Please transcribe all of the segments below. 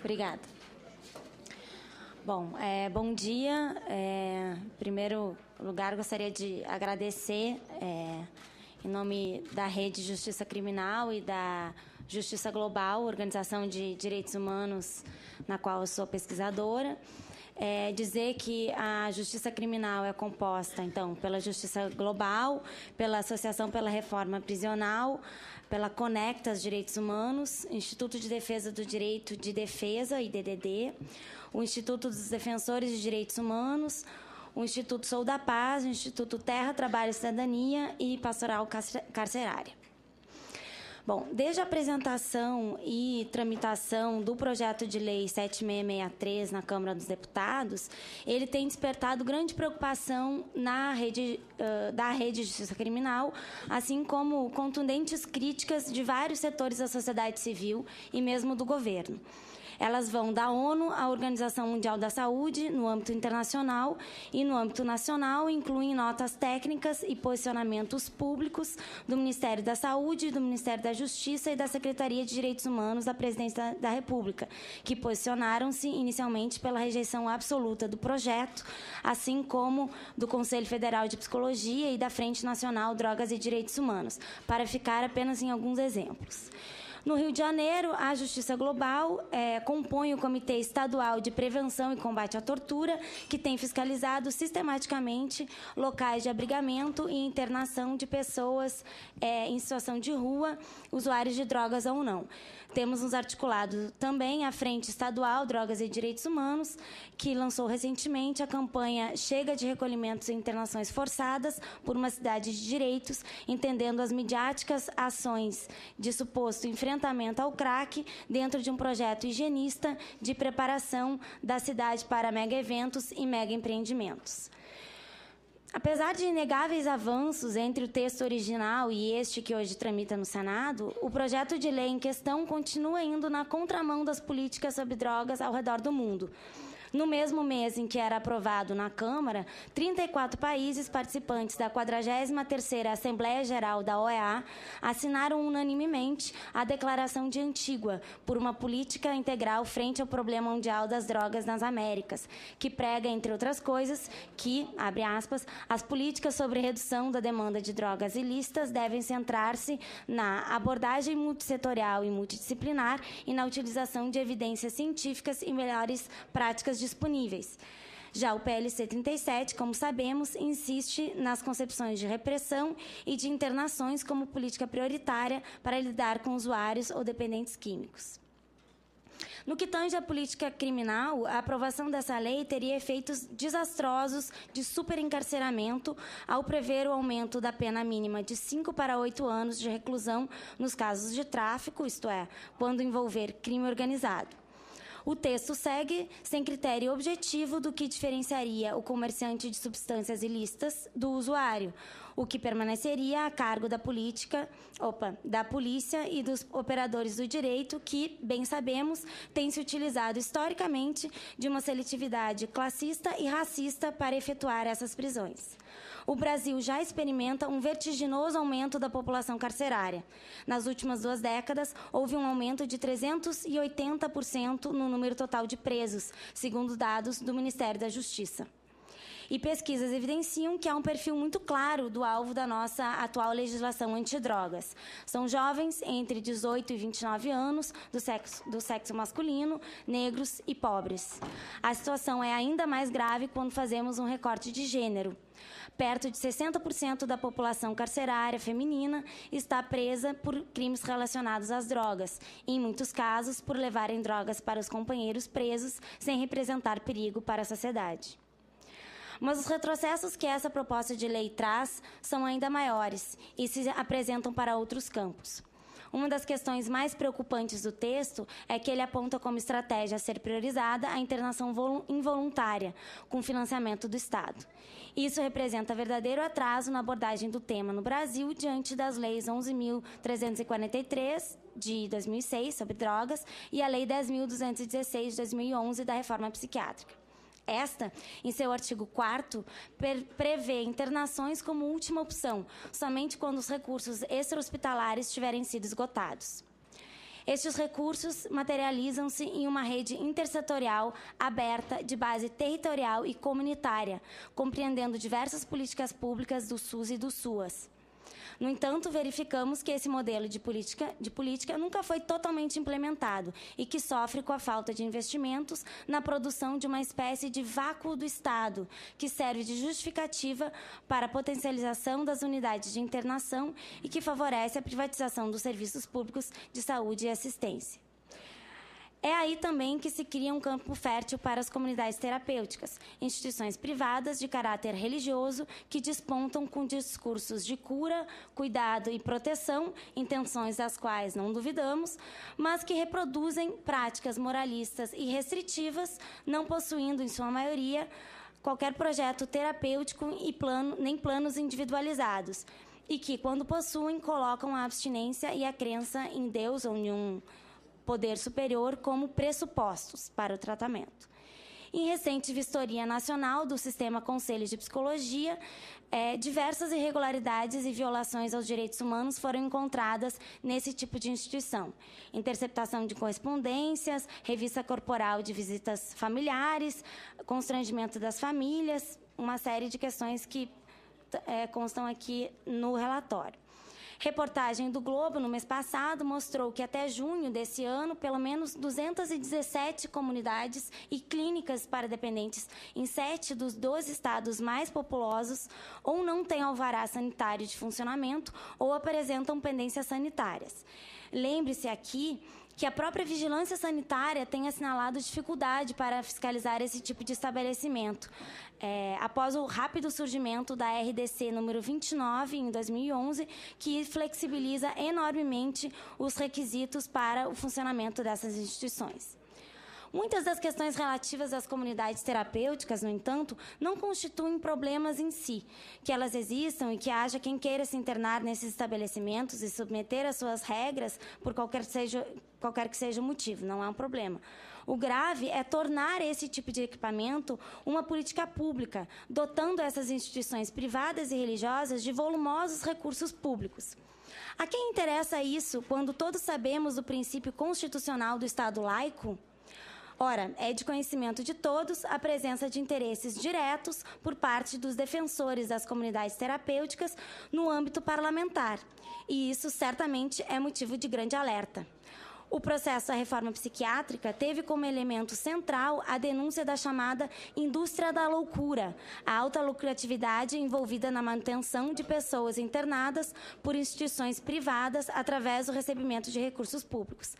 Obrigada. Bom, bom dia. Em primeiro lugar, gostaria de agradecer, em nome da Rede Justiça Criminal e da Justiça Global, organização de direitos humanos na qual eu sou pesquisadora, dizer que a Justiça Criminal é composta, então, pela Justiça Global, pela Associação pela Reforma Prisional, pela Conectas Direitos Humanos, Instituto de Defesa do Direito de Defesa, IDDD, o Instituto dos Defensores de Direitos Humanos, o Instituto Sou da Paz, o Instituto Terra, Trabalho e Cidadania e Pastoral Carcerária. Bom, desde a apresentação e tramitação do projeto de lei 7663 na Câmara dos Deputados, ele tem despertado grande preocupação da Rede de Justiça Criminal, assim como contundentes críticas de vários setores da sociedade civil e mesmo do governo. Elas vão da ONU à Organização Mundial da Saúde, no âmbito internacional e no âmbito nacional, incluem notas técnicas e posicionamentos públicos do Ministério da Saúde, do Ministério da Justiça e da Secretaria de Direitos Humanos da Presidência da República, que posicionaram-se inicialmente pela rejeição absoluta do projeto, assim como do Conselho Federal de Psicologia e da Frente Nacional Drogas e Direitos Humanos, para ficar apenas em alguns exemplos. No Rio de Janeiro, a Justiça Global compõe o Comitê Estadual de Prevenção e Combate à Tortura, que tem fiscalizado sistematicamente locais de abrigamento e internação de pessoas em situação de rua, usuários de drogas ou não. Temos nos articulado também a Frente Estadual Drogas e Direitos Humanos, que lançou recentemente a campanha Chega de Recolhimentos e Internações Forçadas por uma Cidade de Direitos, entendendo as midiáticas ações de suposto enfrentamento ao crack dentro de um projeto higienista de preparação da cidade para mega-eventos e mega-empreendimentos. Apesar de inegáveis avanços entre o texto original e este que hoje tramita no Senado, o projeto de lei em questão continua indo na contramão das políticas sobre drogas ao redor do mundo. No mesmo mês em que era aprovado na Câmara, 34 países participantes da 43ª Assembleia Geral da OEA assinaram unanimemente a Declaração de Antígua por uma política integral frente ao problema mundial das drogas nas Américas, que prega, entre outras coisas, que, abre aspas, as políticas sobre redução da demanda de drogas ilícitas devem centrar-se na abordagem multissetorial e multidisciplinar e na utilização de evidências científicas e melhores práticas disponíveis. Já o PLC 37, como sabemos, insiste nas concepções de repressão e de internações como política prioritária para lidar com usuários ou dependentes químicos. No que tange à política criminal, a aprovação dessa lei teria efeitos desastrosos de superencarceramento ao prever o aumento da pena mínima de 5 para 8 anos de reclusão nos casos de tráfico, isto é, quando envolver crime organizado. O texto segue sem critério objetivo do que diferenciaria o comerciante de substâncias ilícitas do usuário, o que permaneceria a cargo da polícia e dos operadores do direito que, bem sabemos, têm se utilizado historicamente de uma seletividade classista e racista para efetuar essas prisões. O Brasil já experimenta um vertiginoso aumento da população carcerária. Nas últimas 2 décadas, houve um aumento de 380% no número total de presos, segundo dados do Ministério da Justiça. E pesquisas evidenciam que há um perfil muito claro do alvo da nossa atual legislação antidrogas. São jovens entre 18 e 29 anos, do sexo masculino, negros e pobres. A situação é ainda mais grave quando fazemos um recorte de gênero. Perto de 60% da população carcerária feminina está presa por crimes relacionados às drogas, e, em muitos casos, por levarem drogas para os companheiros presos sem representar perigo para a sociedade. Mas os retrocessos que essa proposta de lei traz são ainda maiores e se apresentam para outros campos. Uma das questões mais preocupantes do texto é que ele aponta como estratégia a ser priorizada a internação involuntária, com financiamento do Estado. Isso representa verdadeiro atraso na abordagem do tema no Brasil, diante das leis 11.343, de 2006, sobre drogas, e a Lei 10.216, de 2011, da reforma psiquiátrica. Esta, em seu artigo 4º, prevê internações como última opção, somente quando os recursos extra-hospitalares tiverem sido esgotados. Estes recursos materializam-se em uma rede intersetorial aberta de base territorial e comunitária, compreendendo diversas políticas públicas do SUS e do SUAS. No entanto, verificamos que esse modelo de política nunca foi totalmente implementado e que sofre com a falta de investimentos na produção de uma espécie de vácuo do Estado, que serve de justificativa para a potencialização das unidades de internação e que favorece a privatização dos serviços públicos de saúde e assistência. É aí também que se cria um campo fértil para as comunidades terapêuticas, instituições privadas de caráter religioso que despontam com discursos de cura, cuidado e proteção, intenções das quais não duvidamos, mas que reproduzem práticas moralistas e restritivas, não possuindo, em sua maioria, qualquer projeto terapêutico e nem planos individualizados, e que, quando possuem, colocam a abstinência e a crença em Deus ou em um poder superior como pressupostos para o tratamento. Em recente vistoria nacional do Sistema Conselho de Psicologia, diversas irregularidades e violações aos direitos humanos foram encontradas nesse tipo de instituição. Interceptação de correspondências, revista corporal de visitas familiares, constrangimento das famílias, uma série de questões que constam aqui no relatório. Reportagem do Globo, no mês passado, mostrou que até junho desse ano, pelo menos 217 comunidades e clínicas para dependentes em 7 dos 12 estados mais populosos ou não têm alvará sanitário de funcionamento ou apresentam pendências sanitárias. Lembre-se aqui que a própria vigilância sanitária tem assinalado dificuldade para fiscalizar esse tipo de estabelecimento. Após o rápido surgimento da RDC número 29, em 2011, que flexibiliza enormemente os requisitos para o funcionamento dessas instituições. Muitas das questões relativas às comunidades terapêuticas, no entanto, não constituem problemas em si. Que elas existam e que haja quem queira se internar nesses estabelecimentos e submeter as suas regras por qualquer que seja o motivo, não é um problema. O grave é tornar esse tipo de equipamento uma política pública, dotando essas instituições privadas e religiosas de volumosos recursos públicos. A quem interessa isso quando todos sabemos do princípio constitucional do Estado laico? Ora, é de conhecimento de todos a presença de interesses diretos por parte dos defensores das comunidades terapêuticas no âmbito parlamentar, e isso certamente é motivo de grande alerta. O processo da reforma psiquiátrica teve como elemento central a denúncia da chamada indústria da loucura, a alta lucratividade envolvida na manutenção de pessoas internadas por instituições privadas através do recebimento de recursos públicos.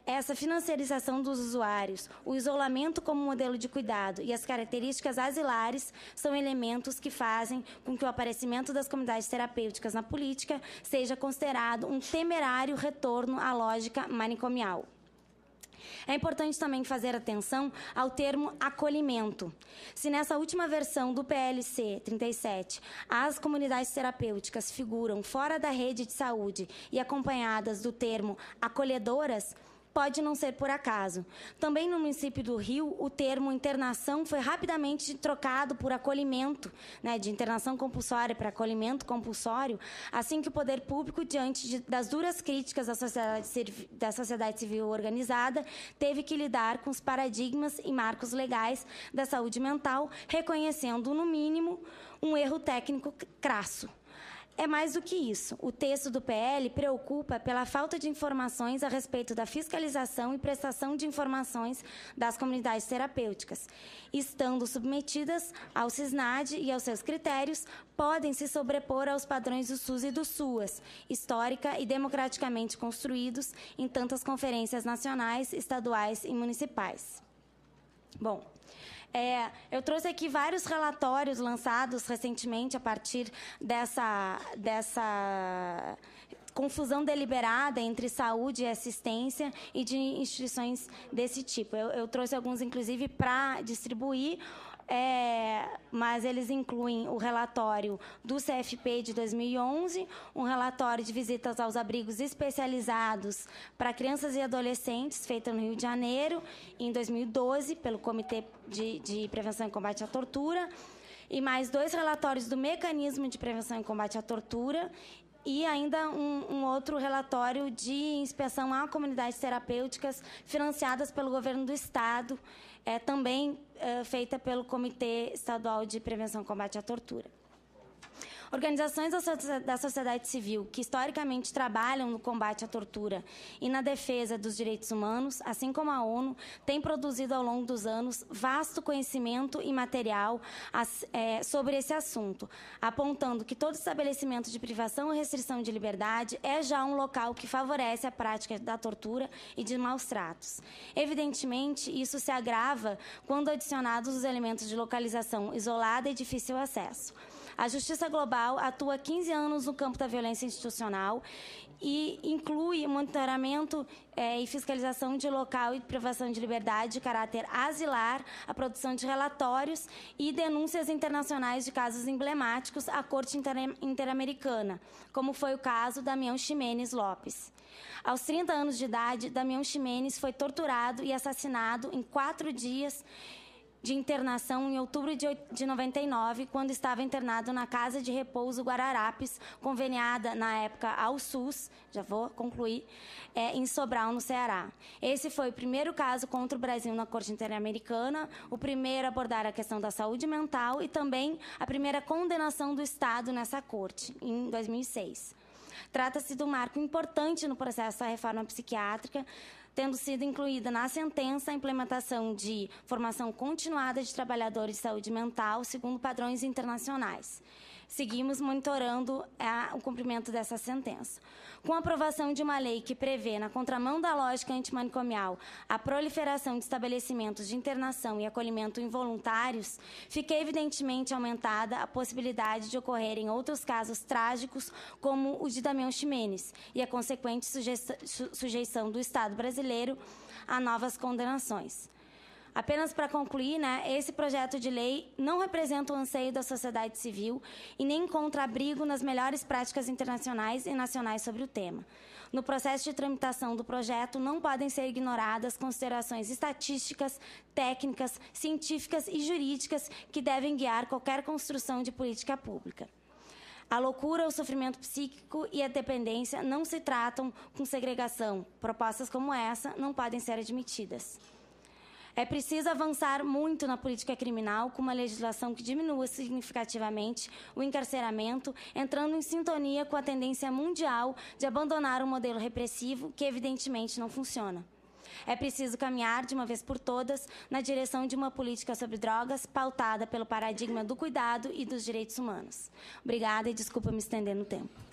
Essa financiarização dos usuários, o isolamento como modelo de cuidado e as características asilares são elementos que fazem com que o aparecimento das comunidades terapêuticas na política seja considerado um temerário retorno à lógica manicomial. É importante também fazer atenção ao termo acolhimento. Se nessa última versão do PLC 37, as comunidades terapêuticas figuram fora da rede de saúde e acompanhadas do termo acolhedoras, pode não ser por acaso. Também no município do Rio, o termo internação foi rapidamente trocado por acolhimento, de internação compulsória para acolhimento compulsório, assim que o poder público, diante das duras críticas da sociedade civil organizada, teve que lidar com os paradigmas e marcos legais da saúde mental, reconhecendo, no mínimo, um erro técnico crasso. É mais do que isso. O texto do PL preocupa pela falta de informações a respeito da fiscalização e prestação de informações das comunidades terapêuticas. Estando submetidas ao SISNAD e aos seus critérios, podem se sobrepor aos padrões do SUS e do SUAS, histórica e democraticamente construídos em tantas conferências nacionais, estaduais e municipais. Bom, eu trouxe aqui vários relatórios lançados recentemente a partir dessa confusão deliberada entre saúde e assistência e de instituições desse tipo. Eu trouxe alguns, inclusive, para distribuir, mas eles incluem o relatório do CFP de 2011, um relatório de visitas aos abrigos especializados para crianças e adolescentes, feito no Rio de Janeiro, em 2012, pelo Comitê de Prevenção e Combate à Tortura, e mais 2 relatórios do Mecanismo de Prevenção e Combate à Tortura, e ainda um outro relatório de inspeção a comunidades terapêuticas financiadas pelo governo do Estado, também feita pelo Comitê Estadual de Prevenção e Combate à Tortura. Organizações da sociedade civil que historicamente trabalham no combate à tortura e na defesa dos direitos humanos, assim como a ONU, têm produzido ao longo dos anos vasto conhecimento e material sobre esse assunto, apontando que todo estabelecimento de privação ou restrição de liberdade é já um local que favorece a prática da tortura e de maus tratos. Evidentemente, isso se agrava quando adicionados os elementos de localização isolada e difícil acesso. A Justiça Global atua há 15 anos no campo da violência institucional e inclui monitoramento e fiscalização de local e privação de liberdade de caráter asilar, a produção de relatórios e denúncias internacionais de casos emblemáticos à Corte Interamericana, como foi o caso Damião Ximenes Lopes. Aos 30 anos de idade, Damião Ximenes foi torturado e assassinado em 4 dias de internação em outubro de 99, quando estava internado na Casa de Repouso Guararapes, conveniada na época ao SUS, já vou concluir, em Sobral, no Ceará. Esse foi o primeiro caso contra o Brasil na Corte Interamericana, o primeiro a abordar a questão da saúde mental e também a primeira condenação do Estado nessa corte, em 2006. Trata-se de um marco importante no processo da reforma psiquiátrica, tendo sido incluída na sentença a implementação de formação continuada de trabalhadores de saúde mental segundo padrões internacionais. Seguimos monitorando o cumprimento dessa sentença. Com a aprovação de uma lei que prevê, na contramão da lógica antimanicomial, a proliferação de estabelecimentos de internação e acolhimento involuntários, fica evidentemente aumentada a possibilidade de ocorrerem outros casos trágicos, como o de Damião Ximenes, e a consequente sujeição do Estado brasileiro a novas condenações. Apenas para concluir, esse projeto de lei não representa o anseio da sociedade civil e nem encontra abrigo nas melhores práticas internacionais e nacionais sobre o tema. No processo de tramitação do projeto, não podem ser ignoradas considerações estatísticas, técnicas, científicas e jurídicas que devem guiar qualquer construção de política pública. A loucura, o sofrimento psíquico e a dependência não se tratam com segregação. Propostas como essa não podem ser admitidas. É preciso avançar muito na política criminal com uma legislação que diminua significativamente o encarceramento, entrando em sintonia com a tendência mundial de abandonar um modelo repressivo que evidentemente não funciona. É preciso caminhar, de uma vez por todas, na direção de uma política sobre drogas pautada pelo paradigma do cuidado e dos direitos humanos. Obrigada e desculpa me estender no tempo.